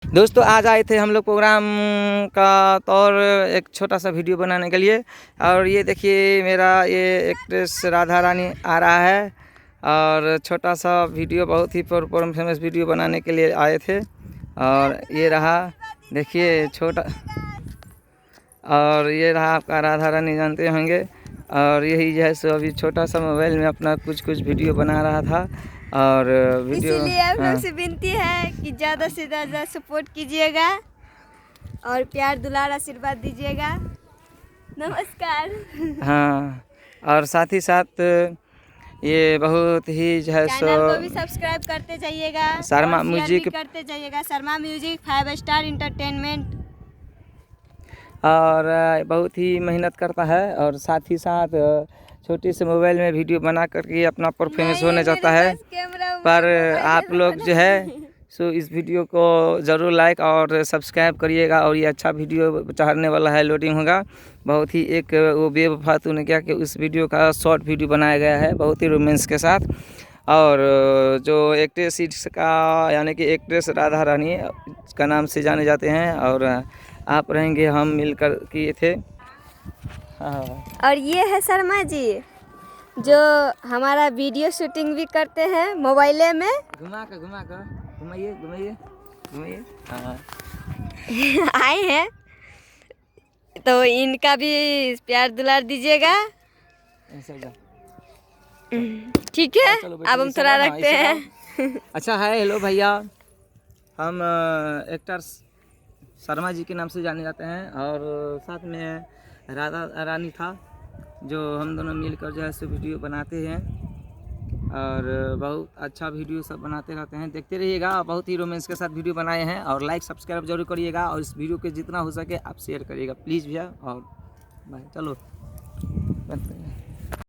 दोस्तों आज आए थे हम लोग प्रोग्राम का तौर एक छोटा सा वीडियो बनाने के लिए। और ये देखिए मेरा ये एक्ट्रेस राधा रानी आ रहा है और छोटा सा वीडियो बहुत ही फेमस वीडियो बनाने के लिए आए थे। और ये रहा देखिए छोटा, और ये रहा आपका राधा रानी, जानते होंगे। और यही जो है सो अभी छोटा सा मोबाइल में अपना कुछ वीडियो बना रहा था। और वीडियो इसीलिए आप लोग से विनती है कि ज़्यादा से ज़्यादा सपोर्ट कीजिएगा और प्यार दुलार आशीर्वाद दीजिएगा। नमस्कार। हाँ, और साथ ही साथ ये बहुत ही जो है सो चैनल को भी सब्सक्राइब करते जाइएगा, शर्मा और शेयर म्यूजिक भी करते जाइएगा। Sharma music 5 star entertainment. और बहुत ही मेहनत करता है और साथ ही साथ छोटी से मोबाइल में वीडियो बना करके अपना परफॉर्मेंस होने जाता है। पर आप लोग जो है सो इस वीडियो को ज़रूर लाइक और सब्सक्राइब करिएगा। और ये अच्छा वीडियो चढ़ने वाला है, लोडिंग होगा। बहुत ही एक वो बेवफा तूने क्या कि उस वीडियो का शॉर्ट वीडियो बनाया गया है बहुत ही रोमांस के साथ। और जो एक्ट्रेस का यानी कि एक्ट्रेस राधा रानी का नाम से जाने जाते हैं। और आप रहेंगे, हम मिलकर किए थे। हाँ। और ये है शर्मा जी जो हमारा वीडियो शूटिंग भी करते हैं मोबाइले में। घुमाइए हाँ। आए हैं तो इनका भी प्यार दुलार दीजिएगा, ठीक है। अब हम थोड़ा रखते हैं। अच्छा है, हेलो भैया, हम एक्टर शर्मा जी के नाम से जाने जाते हैं। और साथ में राधा रानी था, जो हम दोनों मिलकर जो है सो वीडियो बनाते हैं। और बहुत अच्छा वीडियो सब बनाते रहते हैं, देखते रहिएगा। बहुत ही रोमांस के साथ वीडियो बनाए हैं। और लाइक सब्सक्राइब जरूर करिएगा और इस वीडियो के जितना हो सके आप शेयर करिएगा प्लीज़ भैया। और भाई चलो।